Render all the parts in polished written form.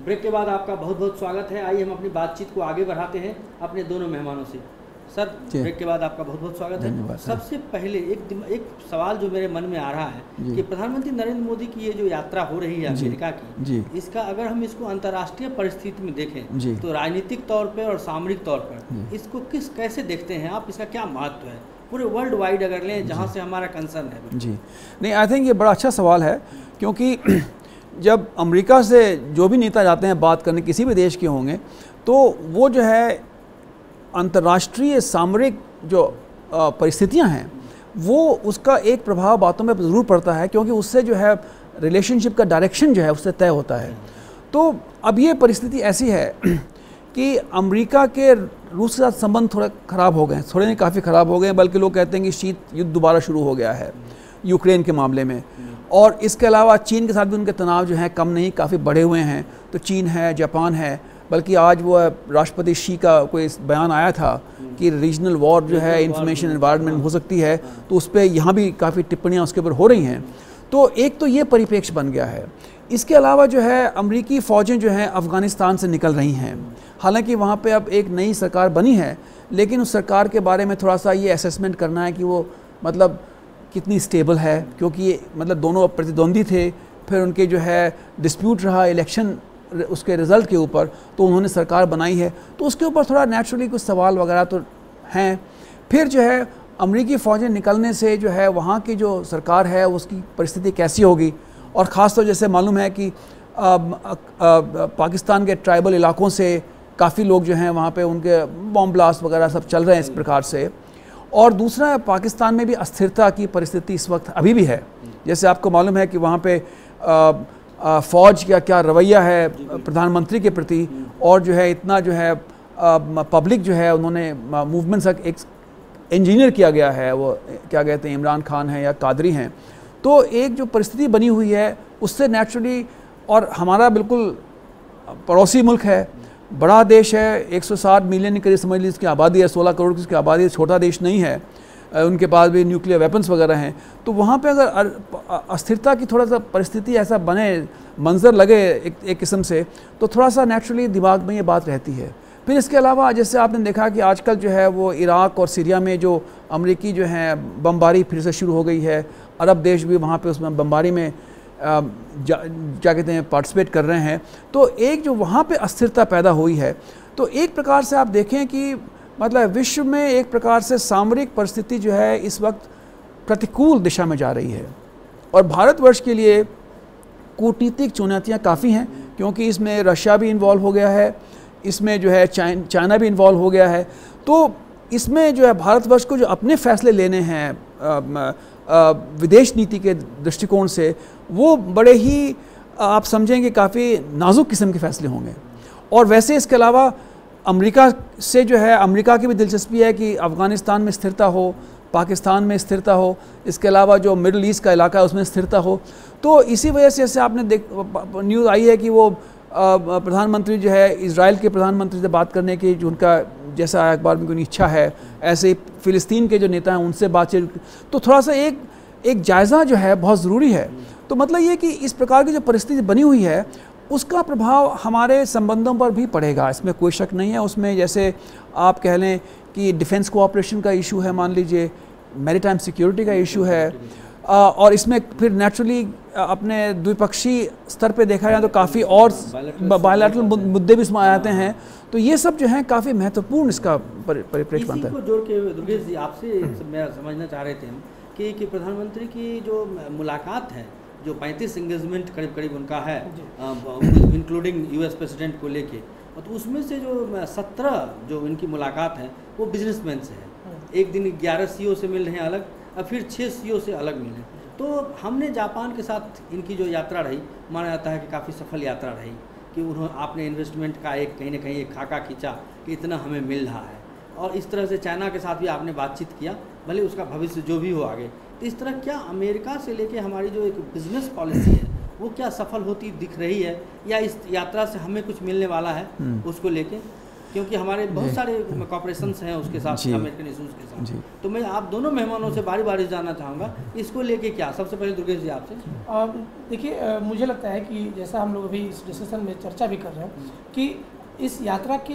Break के बाद आपका बहुत बहुत स्वागत है। आइए हम अपनी बातचीत को आगे बढ़ाते हैं अपने दोनों मेहमानों से। सर, ब्रेक के बाद आपका बहुत बहुत स्वागत है। सबसे पहले एक सवाल जो मेरे मन में आ रहा है कि प्रधानमंत्री नरेंद्र मोदी की ये जो यात्रा हो रही है अमेरिका की, इसका अगर हम इसको अंतर्राष्ट्रीय परिस्थिति में देखें तो राजनीतिक तौर पर और सामरिक तौर पर इसको कैसे देखते हैं आप? इसका क्या महत्व है पूरे वर्ल्ड वाइड अगर लें, जहाँ से हमारा कंसर्न है? जी नहीं, आई थिंक ये बड़ा अच्छा सवाल है, क्योंकि जब अमेरिका से जो भी नेता जाते हैं बात करने, किसी भी देश के होंगे, तो वो जो है अंतर्राष्ट्रीय सामरिक जो परिस्थितियां हैं वो उसका एक प्रभाव बातों में ज़रूर पड़ता है, क्योंकि उससे जो है रिलेशनशिप का डायरेक्शन जो है उससे तय होता है। तो अब ये परिस्थिति ऐसी है कि अमेरिका के रूस के साथ संबंध थोड़े ख़राब हो गए, थोड़े नहीं काफ़ी ख़राब हो गए, बल्कि लोग कहते हैं कि शीत युद्ध दोबारा शुरू हो गया है यूक्रेन के मामले में। और इसके अलावा चीन के साथ भी उनके तनाव जो हैं कम नहीं, काफ़ी बढ़े हुए हैं। तो चीन है, जापान है, बल्कि आज वो राष्ट्रपति शी का कोई बयान आया था कि रीजनल वॉर जो है इंफॉर्मेशन एनवायरनमेंट हो सकती है, तो उस पर यहाँ भी काफ़ी टिप्पणियाँ उसके ऊपर हो रही हैं। तो एक तो ये परिप्रेक्ष्य बन गया है। इसके अलावा जो है अमरीकी फ़ौजें जो हैं अफ़गानिस्तान से निकल रही हैं। हालांकि वहाँ पे अब एक नई सरकार बनी है, लेकिन उस सरकार के बारे में थोड़ा सा ये असेसमेंट करना है कि वो मतलब कितनी स्टेबल है, क्योंकि ये मतलब दोनों प्रतिद्वंदी थे, फिर उनके जो है डिस्प्यूट रहा इलेक्शन उसके रिज़ल्ट के ऊपर, तो उन्होंने सरकार बनाई है, तो उसके ऊपर थोड़ा नेचुरली कुछ सवाल वगैरह तो हैं। फिर जो है अमरीकी फ़ौजें निकलने से जो है वहाँ की जो सरकार है उसकी परिस्थिति कैसी होगी, और ख़ास तौर जैसे मालूम है कि पाकिस्तान के ट्राइबल इलाकों से काफ़ी लोग जो हैं वहाँ पे उनके बॉम्ब ब्लास्ट वगैरह सब चल रहे हैं इस प्रकार से। और दूसरा, पाकिस्तान में भी अस्थिरता की परिस्थिति इस वक्त अभी भी है। जैसे आपको मालूम है कि वहाँ पे फ़ौज का क्या रवैया है प्रधानमंत्री के प्रति, और जो है इतना जो है पब्लिक जो है उन्होंने मूवमेंट्स एक इंजीनियर किया गया है, वो क्या कहते हैं इमरान खान है या कादरी हैं। तो एक जो परिस्थिति बनी हुई है उससे नेचुरली, और हमारा बिल्कुल पड़ोसी मुल्क है, बड़ा देश है, 160 मिलियन के करीब समझ लीजिए इसकी आबादी है, 16 करोड़ की इसकी आबादी है, छोटा देश नहीं है, उनके पास भी न्यूक्लियर वेपन्स वगैरह हैं। तो वहाँ पे अगर अस्थिरता की थोड़ा सा परिस्थिति ऐसा बने, मंजर लगे एक किस्म से, तो थोड़ा सा नेचुरली दिमाग में ये बात रहती है। फिर इसके अलावा जैसे आपने देखा कि आजकल जो है वो इराक़ और सीरिया में जो अमरीकी जो है बमबारी फिर से शुरू हो गई है, अरब देश भी वहाँ पे उसमें बमबारी में क्या कहते हैं पार्टिसिपेट कर रहे हैं। तो एक जो वहाँ पे अस्थिरता पैदा हुई है, तो एक प्रकार से आप देखें कि मतलब विश्व में एक प्रकार से सामरिक परिस्थिति जो है इस वक्त प्रतिकूल दिशा में जा रही है, और भारतवर्ष के लिए कूटनीतिक चुनौतियाँ काफ़ी हैं, क्योंकि इसमें रशिया भी इन्वॉल्व हो गया है, इसमें जो है चाइना भी इन्वॉल्व हो गया है। तो इसमें जो है भारतवर्ष को जो अपने फैसले लेने हैं विदेश नीति के दृष्टिकोण से, वो बड़े ही आप समझेंगे काफ़ी नाजुक किस्म के फैसले होंगे। और वैसे इसके अलावा अमेरिका से जो है, अमेरिका की भी दिलचस्पी है कि अफ़गानिस्तान में स्थिरता हो, पाकिस्तान में स्थिरता हो, इसके अलावा जो मिडल ईस्ट का इलाका है उसमें स्थिरता हो। तो इसी वजह से जैसे आपने न्यूज़ आई है कि वो प्रधानमंत्री जो है इजराइल के प्रधानमंत्री से बात करने की जो उनका जैसा अखबार में उनकी इच्छा है, ऐसे ही फ़िलिस्तीन के जो नेता हैं उनसे बातचीत, तो थोड़ा सा एक जायज़ा जो है बहुत ज़रूरी है। तो मतलब ये कि इस प्रकार की जो परिस्थिति बनी हुई है उसका प्रभाव हमारे संबंधों पर भी पड़ेगा, इसमें कोई शक नहीं है। उसमें जैसे आप कह लें कि डिफेंस कोऑपरेशन का इशू है, मान लीजिए मैरीटाइम सिक्योरिटी का इशू है, और इसमें फिर नेचुरली अपने द्विपक्षीय स्तर पे देखा जाए तो काफ़ी और बायलैटरल मुद्दे भी इसमें आते हैं। तो ये सब जो हैं काफ़ी महत्वपूर्ण इसका परिप्रेक्ष्य बनता है। इसी को जोड़ के दुर्गेश जी आपसे मैं समझना चाह रहे थे कि प्रधानमंत्री की जो मुलाकात है, जो 35 एंगेजमेंट करीब उनका है, इंक्लूडिंग यूएस प्रेसिडेंट को लेके, तो उसमें से जो 17 जो इनकी मुलाकात है वो बिजनेसमैन से है। एक दिन 11 सीईओ से मिल रहे हैं अलग, और फिर 6 सीईओ से अलग मिले। तो हमने जापान के साथ इनकी जो यात्रा रही, माना जाता है कि काफ़ी सफल यात्रा रही, कि आपने इन्वेस्टमेंट का कहीं ना कहीं एक खाका खींचा कि इतना हमें मिल रहा है, और इस तरह से चाइना के साथ भी आपने बातचीत किया, भले उसका भविष्य जो भी हो आगे। तो इस तरह क्या अमेरिका से लेके हमारी जो एक बिजनेस पॉलिसी है वो क्या सफल होती दिख रही है, या इस यात्रा से हमें कुछ मिलने वाला है उसको लेके? क्योंकि हमारे बहुत सारे कॉर्पोरेशंस हैं उसके साथ, अमेरिकन इशूज़ के साथ। तो मैं आप दोनों मेहमानों से बारी बारी जानना चाहूँगा इसको लेके क्या। सबसे पहले दुर्गेश जी आपसे। देखिए, मुझे लगता है कि जैसा हम लोग अभी इस डिस्कशन में चर्चा भी कर रहे हैं कि इस यात्रा के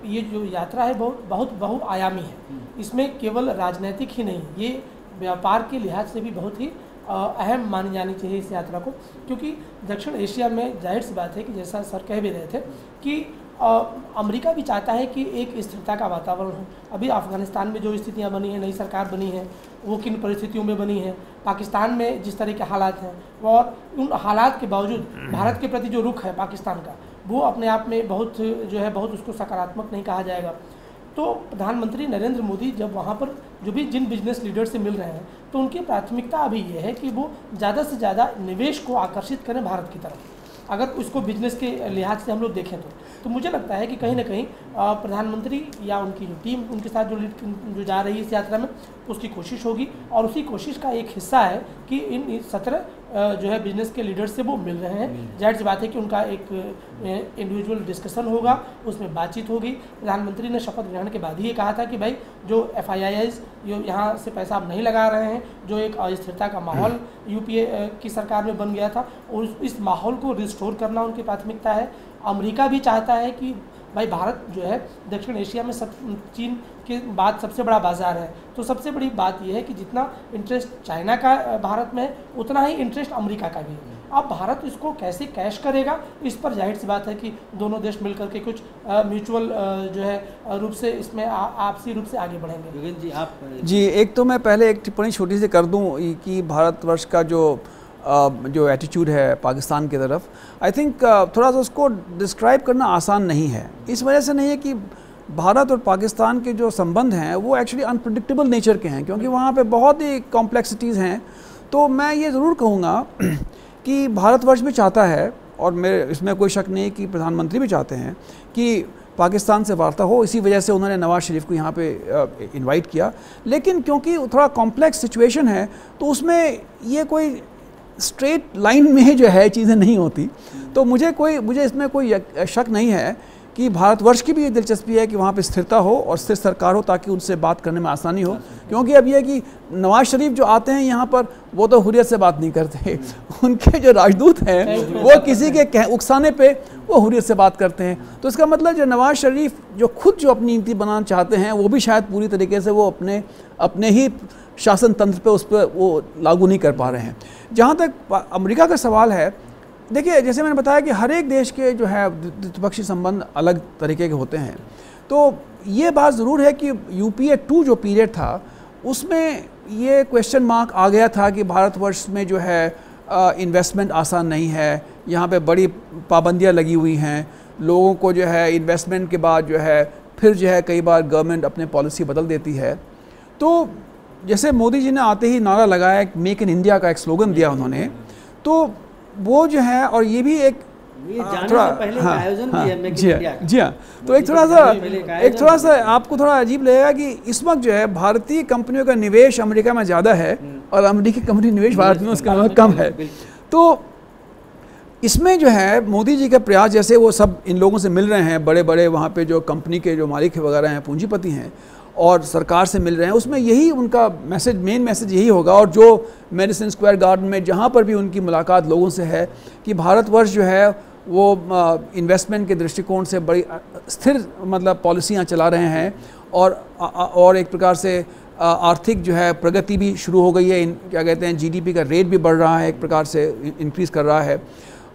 ये जो यात्रा है बहुत बहुआयामी है। इसमें केवल राजनीतिक ही नहीं, ये व्यापार के लिहाज से भी बहुत ही अहम मानी जानी चाहिए इस यात्रा को, क्योंकि दक्षिण एशिया में जाहिर सी बात है कि जैसा सर कह भी रहे थे कि अमेरिका भी चाहता है कि एक स्थिरता का वातावरण हो। अभी अफ़गानिस्तान में जो स्थितियां बनी हैं, नई सरकार बनी है, वो किन परिस्थितियों में बनी है, पाकिस्तान में जिस तरह के हालात हैं, और उन हालात के बावजूद भारत के प्रति जो रुख है पाकिस्तान का, वो अपने आप में बहुत जो है बहुत उसको सकारात्मक नहीं कहा जाएगा। तो प्रधानमंत्री नरेंद्र मोदी जब वहाँ पर जो भी जिन बिजनेस लीडर से मिल रहे हैं, तो उनकी प्राथमिकता अभी ये है कि वो ज़्यादा से ज़्यादा निवेश को आकर्षित करें भारत की तरफ। अगर उसको बिजनेस के लिहाज से हम लोग देखें तो मुझे लगता है कि कहीं ना कहीं प्रधानमंत्री या उनकी जो टीम उनके साथ जो जा रही है इस यात्रा में, उसकी कोशिश होगी, और उसी कोशिश का एक हिस्सा है कि इन 17 जो है बिजनेस के लीडर्स से वो मिल रहे हैं। जाहिर सी बात है कि उनका एक इंडिविजुअल डिस्कशन होगा, उसमें बातचीत होगी। प्रधानमंत्री ने शपथ ग्रहण के बाद ही ये कहा था कि भाई जो FIIs यहाँ से पैसा आप नहीं लगा रहे हैं, जो एक अस्थिरता का माहौल UPA की सरकार में बन गया था, और इस माहौल को रिस्टोर करना उनकी प्राथमिकता है। अमेरिका भी चाहता है कि भाई भारत जो है दक्षिण एशिया में चीन के बाद सबसे बड़ा बाज़ार है, तो सबसे बड़ी बात यह है कि जितना इंटरेस्ट चाइना का भारत में है, उतना ही इंटरेस्ट अमेरिका का भी है। अब भारत इसको कैसे कैश करेगा, इस पर जाहिर सी बात है कि दोनों देश मिलकर के कुछ म्यूचुअल जो है रूप से इसमें आपसी रूप से आगे बढ़ेंगे। जी आप जी, एक तो मैं पहले एक टिप्पणी छोटी सी कर दूं कि भारतवर्ष का जो एटीट्यूड है पाकिस्तान की तरफ, आई थिंक थोड़ा सा उसको डिस्क्राइब करना आसान नहीं है। इस वजह से नहीं है कि भारत और पाकिस्तान के जो संबंध हैं वो एक्चुअली अनप्रेडिक्टेबल नेचर के हैं, क्योंकि वहाँ पे बहुत ही कॉम्प्लेक्सिटीज़ हैं। तो मैं ये ज़रूर कहूँगा कि भारतवर्ष भी चाहता है, और मेरे इसमें कोई शक नहीं कि प्रधानमंत्री भी चाहते हैं कि पाकिस्तान से वार्ता हो। इसी वजह से उन्होंने नवाज़ शरीफ को यहाँ पे इनवाइट किया। लेकिन क्योंकि थोड़ा कॉम्प्लेक्स सिचुएशन है, तो उसमें ये कोई स्ट्रेट लाइन में जो है चीज़ें नहीं होती। तो मुझे इसमें कोई शक नहीं है कि भारतवर्ष की भी ये दिलचस्पी है कि वहाँ पे स्थिरता हो और स्थिर सरकार हो, ताकि उनसे बात करने में आसानी हो। क्योंकि अब ये कि नवाज शरीफ जो आते हैं यहाँ पर, वो तो हुर्रियत से बात नहीं करते। उनके जो राजदूत हैं वो किसी के उकसाने पे वो हुर्रियत से बात करते हैं। तो इसका मतलब जो नवाज शरीफ जो खुद जो अपनी नीति बनाना चाहते हैं, वो भी शायद पूरी तरीके से वो अपने ही शासन तंत्र पे उस पर वो लागू नहीं कर पा रहे हैं। जहाँ तक अमेरिका का सवाल है, देखिए जैसे मैंने बताया कि हर एक देश के जो है द्विपक्षीय संबंध अलग तरीके के होते हैं। तो ये बात ज़रूर है कि UPA 2 जो पीरियड था, उसमें ये क्वेश्चन मार्क आ गया था कि भारतवर्ष में जो है इन्वेस्टमेंट आसान नहीं है, यहाँ पे बड़ी पाबंदियाँ लगी हुई हैं, लोगों को जो है इन्वेस्टमेंट के बाद जो है फिर जो है कई बार गवर्नमेंट अपने पॉलिसी बदल देती है। तो जैसे मोदी जी ने आते ही नारा लगाया, मेक इन इंडिया का एक स्लोगन दिया उन्होंने, तो वो जो है, और ये भी एक थोड़ा आयोजन भी है जी हाँ। तो एक थोड़ा सा आपको थोड़ा अजीब लगेगा कि इस वक्त जो है भारतीय कंपनियों का निवेश अमेरिका में ज़्यादा है और अमेरिकी कंपनी निवेश भारत में उसका कम है। तो इसमें जो है मोदी जी का प्रयास, जैसे वो सब इन लोगों से मिल रहे हैं, बड़े बड़े वहाँ पे जो कंपनी के जो मालिक वगैरह हैं, पूंजीपति हैं, और सरकार से मिल रहे हैं, उसमें यही उनका मेन मैसेज यही होगा। और जो मेडिसिन स्क्वायर गार्डन में जहाँ पर भी उनकी मुलाकात लोगों से है कि भारतवर्ष जो है वो इन्वेस्टमेंट के दृष्टिकोण से बड़ी स्थिर मतलब पॉलिसियाँ चला रहे हैं, और एक प्रकार से आर्थिक जो है प्रगति भी शुरू हो गई है। क्या कहते हैं, GDP का रेट भी बढ़ रहा है, एक प्रकार से इंक्रीज़ कर रहा है,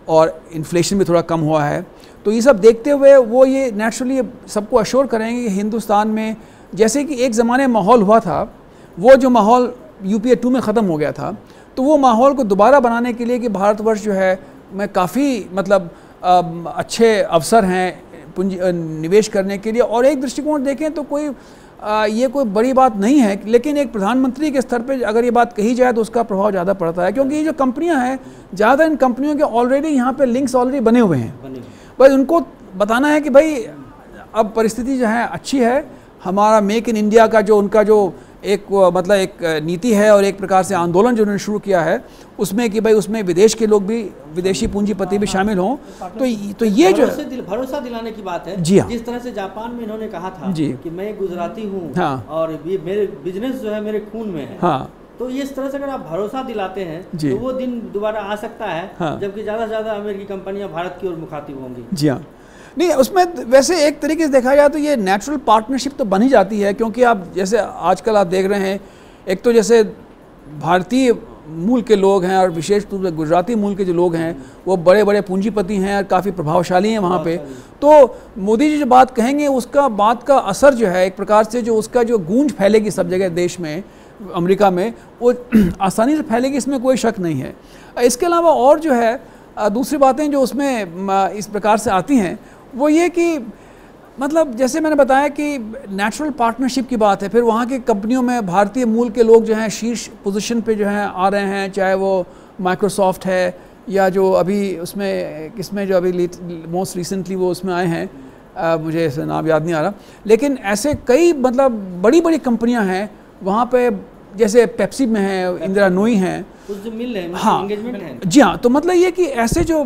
और इन्फ्लेशन भी थोड़ा कम हुआ है। तो ये सब देखते हुए वो ये नेचुरली सबको अश्योर करेंगे कि हिंदुस्तान में जैसे कि एक ज़माने में माहौल हुआ था, वो जो माहौल UPA 2 में ख़त्म हो गया था, तो वो माहौल को दोबारा बनाने के लिए कि भारतवर्ष जो है में काफ़ी मतलब अच्छे अवसर हैं पूंजी निवेश करने के लिए। और एक दृष्टिकोण देखें तो ये कोई बड़ी बात नहीं है, लेकिन एक प्रधानमंत्री के स्तर पे अगर ये बात कही जाए तो उसका प्रभाव ज़्यादा पड़ता है, क्योंकि ये जो कंपनियां हैं, ज़्यादा इन कंपनियों के ऑलरेडी यहाँ पे लिंक्स ऑलरेडी बने हुए हैं। बस उनको बताना है कि भाई अब परिस्थिति जो है अच्छी है, हमारा मेक इन इंडिया का जो उनका जो एक मतलब एक नीति है और एक प्रकार से आंदोलन जो उन्होंने शुरू किया है उसमें कि भाई उसमें विदेश के लोग भी, विदेशी पूंजीपति भी शामिल हों। तो ये जो भरोसा दिलाने की बात है। जी हाँ, जिस तरह से जापान में इन्होंने कहा था जी कि मैं गुजराती हूँ, हाँ, और ये मेरे बिजनेस जो है मेरे खून में है, हाँ, तो इस तरह से अगर आप भरोसा दिलाते हैं जी, तो वो दिन दोबारा आ सकता है, हाँ, जबकि ज़्यादा से ज़्यादा अमेरिकी कंपनियां भारत की ओर मुखातिब होंगी। जी हाँ। नहीं, उसमें वैसे एक तरीके से देखा जाए तो ये नेचुरल पार्टनरशिप तो बन ही जाती है, क्योंकि आप जैसे आजकल आप देख रहे हैं, एक तो जैसे भारतीय मूल के लोग हैं और विशेष रूप से गुजराती मूल के जो लोग हैं वो बड़े बड़े पूंजीपति हैं और काफ़ी प्रभावशाली हैं वहाँ पे। तो मोदी जी जो बात कहेंगे उसका बात का असर जो है एक प्रकार से जो उसका जो गूंज फैलेगी सब जगह देश में, अमेरिका में, वो आसानी से फैलेगी, इसमें कोई शक नहीं है। इसके अलावा और जो है दूसरी बातें जो उसमें इस प्रकार से आती हैं वो ये कि मतलब जैसे मैंने बताया कि नेचुरल पार्टनरशिप की बात है, फिर वहाँ की कंपनियों में भारतीय मूल के लोग जो हैं शीर्ष पोजीशन पे जो हैं आ रहे हैं, चाहे वो माइक्रोसॉफ्ट है या जो अभी उसमें किसमें जो अभी मोस्ट रिसेंटली वो उसमें आए हैं, मुझे ऐसे नाम याद नहीं आ रहा, लेकिन ऐसे कई मतलब बड़ी बड़ी कंपनियाँ हैं वहाँ पे, जैसे पेप्सी में है, इंदिरा नूई हैं, कुछ जो मिल रहे हैं, हाँ, एंगेजमेंट है। जी हाँ। तो मतलब ये कि ऐसे जो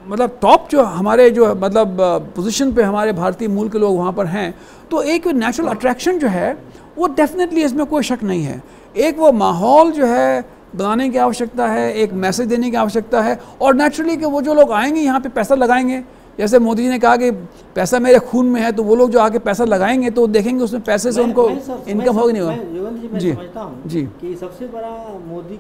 मतलब टॉप जो हमारे जो मतलब पोजीशन पे हमारे भारतीय मूल के लोग वहाँ पर हैं, तो एक नेचुरल अट्रैक्शन जो है वो डेफिनेटली, इसमें कोई शक नहीं है, एक वो माहौल जो है बनाने की आवश्यकता है, एक मैसेज देने की आवश्यकता है, और नेचुरली कि वो जो लोग आएंगे यहाँ पे पैसा लगाएंगे, जैसे मोदी जी ने कहा कि पैसा मेरे खून में है, तो वो लोग जो आके पैसा लगाएंगे तो देखेंगे उसमें पैसे से उनको इनकम होगी नहीं होगा। जी, समझता हूँ जी कि सबसे बड़ा मोदी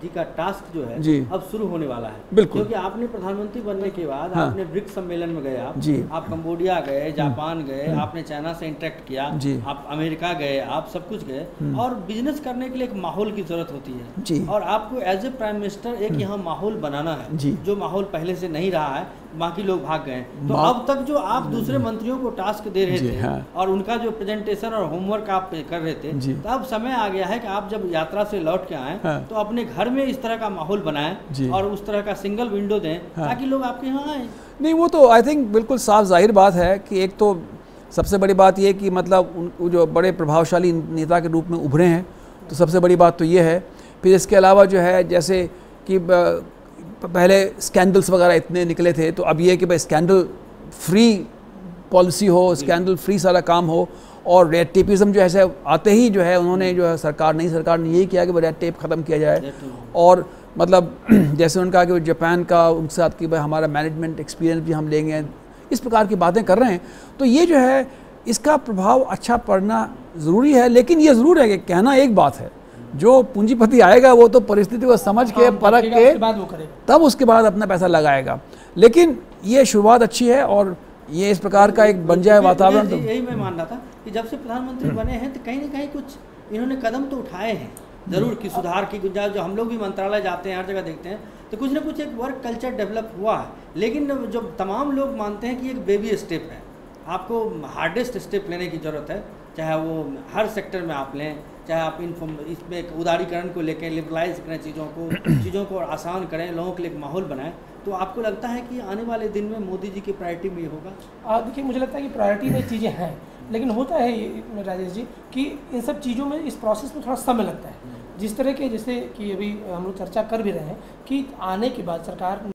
जी का टास्क जो है जी अब शुरू होने वाला है, बिल्कुल, क्योंकि आपने प्रधानमंत्री बनने के बाद हाँ, आपने ब्रिक्स सम्मेलन में गए, आप कंबोडिया गए, जापान गए, आपने चाइना से इंटरेक्ट किया, आप अमेरिका गए, आप सब कुछ गए, और बिजनेस करने के लिए एक माहौल की जरूरत होती है, और आपको एज ए प्राइम मिनिस्टर एक यहाँ माहौल बनाना है, जो माहौल पहले से नहीं रहा है, बाकी लोग भाग गए। तो अब तक जो आप दूसरे मंत्रियों को टास्क दे रहे थे, हाँ, और उनका जो प्रेजेंटेशन और होमवर्क आप कर रहे थे, तो अब समय आ गया है कि आप जब यात्रा से लौट के आए, हाँ, तो अपने घर में इस तरह का माहौल बनाएं और उस तरह का सिंगल विंडो दें, हाँ, ताकि लोग आपके यहाँ आए। नहीं, वो तो आई थिंक बिल्कुल साफ जाहिर बात है कि एक तो सबसे बड़ी बात ये कि मतलब उन जो बड़े प्रभावशाली नेता के रूप में उभरे हैं, तो सबसे बड़ी बात तो ये है। फिर इसके अलावा जो है जैसे कि पहले स्कैंडल्स वगैरह इतने निकले थे, तो अब ये कि भाई स्कैंडल फ्री पॉलिसी हो, स्कैंडल फ्री सारा काम हो, और रेड टेपिज्म जो ऐसे आते ही जो है उन्होंने जो है नई सरकार ने यही किया कि रेड टेप ख़त्म किया जाए, और मतलब जैसे उन्होंने कहा कि जापान का उनके साथ कि भाई हमारा मैनेजमेंट एक्सपीरियंस भी हम लेंगे, इस प्रकार की बातें कर रहे हैं। तो ये जो है इसका प्रभाव अच्छा पड़ना ज़रूरी है, लेकिन ये ज़रूर है कि कहना एक बात है, जो पूंजीपति आएगा वो तो परिस्थिति को समझ के परख के तब उसके बाद अपना पैसा लगाएगा, लेकिन ये शुरुआत अच्छी है और ये इस प्रकार का एक बन जाए वातावरण। तो यही मैं मान रहा था कि जब से प्रधानमंत्री बने हैं तो कहीं ना कहीं कुछ इन्होंने कदम तो उठाए हैं जरूर, कि सुधार की गुंजाइश, जो हम लोग भी मंत्रालय जाते हैं हर जगह देखते हैं तो कुछ ना कुछ एक वर्क कल्चर डेवलप हुआ है, लेकिन जो तमाम लोग मानते हैं कि एक बेबी स्टेप है, आपको हार्डेस्ट स्टेप लेने की ज़रूरत है, चाहे वो हर सेक्टर में आप लें, चाहे आप इसमें उदारीकरण को लेकर लिबरलाइज करें चीज़ों को आसान करें, लोगों के लिए एक माहौल बनाएं। तो आपको लगता है कि आने वाले दिन में मोदी जी की प्रायोरिटी में ये होगा? देखिए, मुझे लगता है कि प्रायोरिटी में चीज़ें हैं, लेकिन होता है ये राजेश जी कि इन सब चीज़ों में, इस प्रोसेस में थोड़ा समय लगता है। जिस तरह के, जैसे कि अभी हम लोग चर्चा कर भी रहे हैं कि आने के बाद सरकार